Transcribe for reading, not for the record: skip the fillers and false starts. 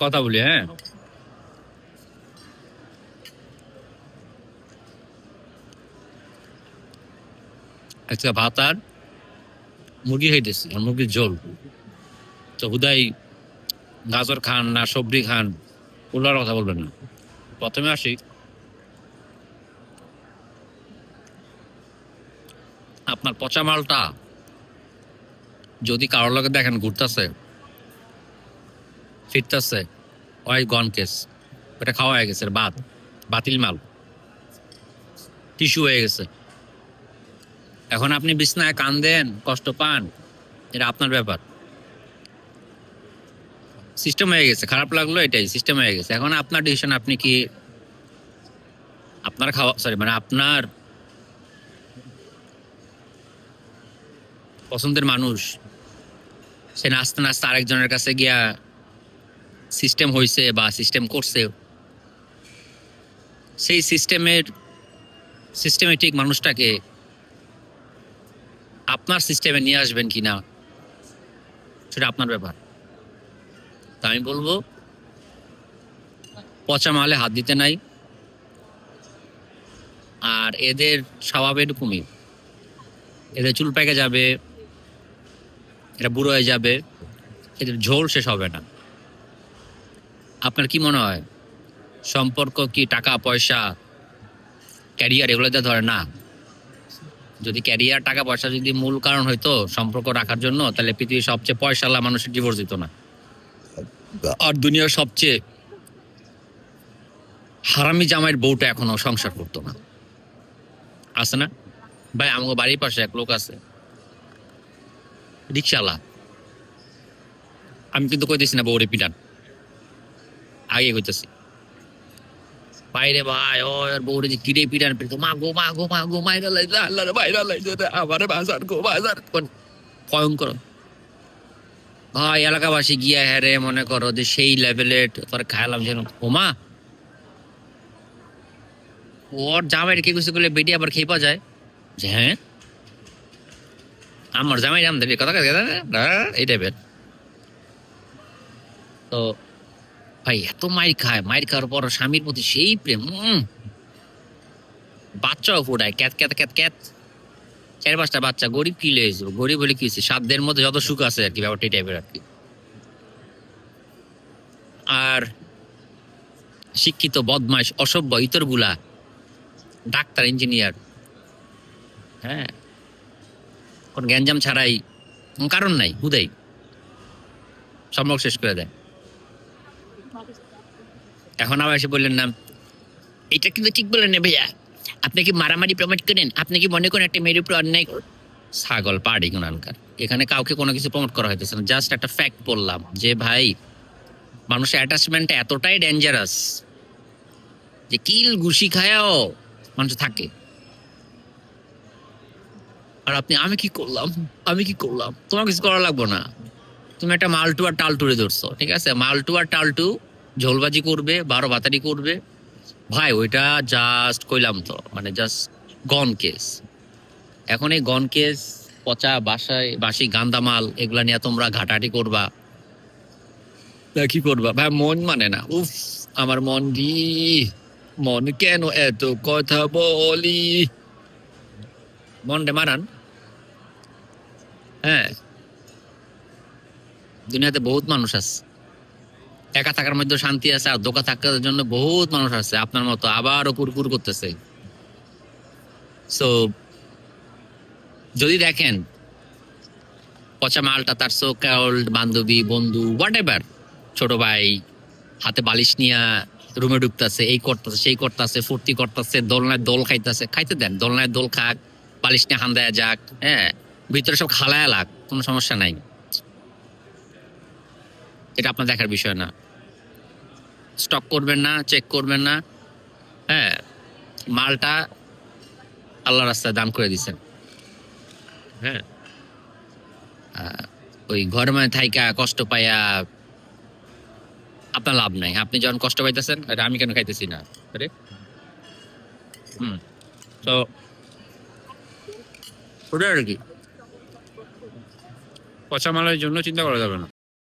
কথা বলি, হ্যাঁ। আজকে ভাত আর মুরগি খাইতেছি, আর মুরগির ঝোল। তো হুদাই গাজর খান না সবজি খান, ওগুলোর কথা বলবেন না। প্রথমে আসি, আপনার পচা মালটা যদি কারোর লগে দেখেন ঘুরতেছে ফিরতেছে, ওই গন কেস, ওটা খাওয়া হয়ে গেছে, বাদ, বাতিল মাল, টিস্যু হয়ে গেছে। এখন আপনি বিছনায় কান্দেন, কষ্ট পান, এটা আপনার ব্যাপার। সিস্টেম হয়ে গেছে, খারাপ লাগলো, এটাই সিস্টেম হয়ে গেছে। এখন আপনার ডিসিশন, আপনি কি আপনার খাওয়া, সরি মানে আপনার পছন্দের মানুষ সে নাচতে নাচতে আরেকজনের কাছে গিয়া সিস্টেম হইছে বা সিস্টেম করছে, সেই সিস্টেমেটিক মানুষটাকে আপনার সিস্টেমে নিয়ে আসবেন কিনা সেটা আপনার ব্যাপার। তা আমি বলবো পচা মালে হাত দিতে নাই। আর এদের স্বভাব এরকমই, এদের চুল পেকে যাবে, এরা বুড়ো হয়ে যাবে, এদের ঝোল শেষ হবে না। আপনার কি মনে হয় সম্পর্ক কি টাকা পয়সা ক্যারিয়ার এগুলোতে ধরে না? যদি ক্যারিয়ার টাকা পয়সা যদি মূল কারণ হইতো সম্পর্ক রাখার জন্য, তাহলে পৃথিবীর সবচেয়ে পয়সাওয়ালা মানুষের ডিভোর্স দিত না, আর দুনিয়ার সবচেয়ে হারামি জামাইয়ের বউটা এখনো সংসার করতো না। আছে না ভাই? আমাকে বাড়ির পাশে এক লোক আছে, রিক্সাওয়ালা। আমি কিন্তু কইতেছি না বউরে পিটান, আগে কইতেছি বাইরে ভাই, ও আর বউরে যে কিরে পিটান পিটতো, মা গো মা গো মা গো, মাইরা লাইছে, আল্লাহ রে মাইরা লাইছে রে, আমারে বাজার গো বাজার, ভয়ঙ্কর ভাই। এলাকাবাসী গিয়া হ্যারে মনে করো যে সেই লেভেলের তোর খাইলাম যেন, ওমা ওর জামাইয়ের কে কিছু করলে বেটি আবার খেপা যায় যে হ্যাঁ আমার জামাই রাম দেবে কথা, এই টাইপের। তো ভাই এত মাইর খায়, মাইর খাওয়ার পর স্বামীর প্রতি সেই প্রেম, বাচ্চাও ফোটায়, ক্যাত ক্যাত ক্যাত ক্যাত, 4-5টা বাচ্চা। গরিব কি লেগেছিল, গরিব বলে কি হয়েছে, সাধ্যের মধ্যে যত সুখ আছে আর কি, ব্যাপারটা এই টাইপের আর কি। আর শিক্ষিত বদমাইশ অসভ্য ইতর গুলা, ডাক্তার ইঞ্জিনিয়ার, হ্যাঁ, কোন গ্যাঞ্জাম ছাড়াই, কারণ নাই, হুদাই সম্পর্ক শেষ করে দেয়। এখন আবার এসে বললেন না এটা কিন্তু ঠিক বললেন না ভাইয়া, আপনি কি মারামারি প্রমোট করেন, আপনি কি মনে করেন একটা মেয়ের উপর অন্যায় ছাগল পাড়ি কোনকার। এখানে কাউকে কোনো কিছু প্রমোট করা হইতেছে না, জাস্ট একটা ফ্যাক্ট বললাম যে ভাই মানুষের অ্যাটাচমেন্টটা এতটাই ডেঞ্জারাস যে কিল ঘুষি খায়াও মানুষ থাকে। আর আপনি আমি কি করলাম, আমি কি করলাম, তোমার কিছু করা লাগবো না। তুমি একটা মালটু আর টালটুরে ধরছো, ঠিক আছে, মালটু আর টালটু ঝোলবাজি করবে, 12 ভাতারি করবে, ভাই ওইটা জাস্ট কইলাম তো, মানে জাস্ট গন কেস। এখন এই গন কেস, পচা বাসায় বাসি গান্দা মাল, এগুলা নিয়ে তোমরা ঘাটাঘাটি করবা না কি করবা ভাই? মন মানে না, উফ আমার মন দি, মন কেন এত কথা বলি, মনটা মারান। হ্যাঁ, দুনিয়াতে বহুত মানুষ আছে, একা থাকার মধ্যে শান্তি আছে, আর ধোকা থাকার জন্য বহুত মানুষ আছে আপনার মতো, আবারও কুরকুর করতেছে। সো যদি দেখেন পচা মালটা তার সো কল্ড বান্ধবী বন্ধু হোয়াট এভার, ছোট ভাই হাতে বালিশ নিয়া রুমে ঢুকতেছে, এই করতেছে সেই করতেছে, ফুর্তি করতেছে, দোলনায় দোল খাইতেছে, খাইতে দেন, দোলনায় দোল খাক, বালিশ নিয়ে হান দেয়া যাক, হ্যাঁ, ভিতরে সব খালায়া লাগ, কোনো সমস্যা নাই। এটা আপনার দেখার বিষয় না, স্টক করবেন না, চেক করবেন না। হ্যাঁ, মালটা আল্লাহ রাস্তায় দান করে দিচ্ছেন। হ্যাঁ, ওই ঘরের মধ্যে থাইকা কষ্ট পাইয়া আপনার লাভ নাই। আপনি যখন কষ্ট পাইতেছেন, এটা আমি কেন খাইতেছি না, আরে তো ওটা আর কি, পচা মালের জন্য চিন্তা করা যাবে না।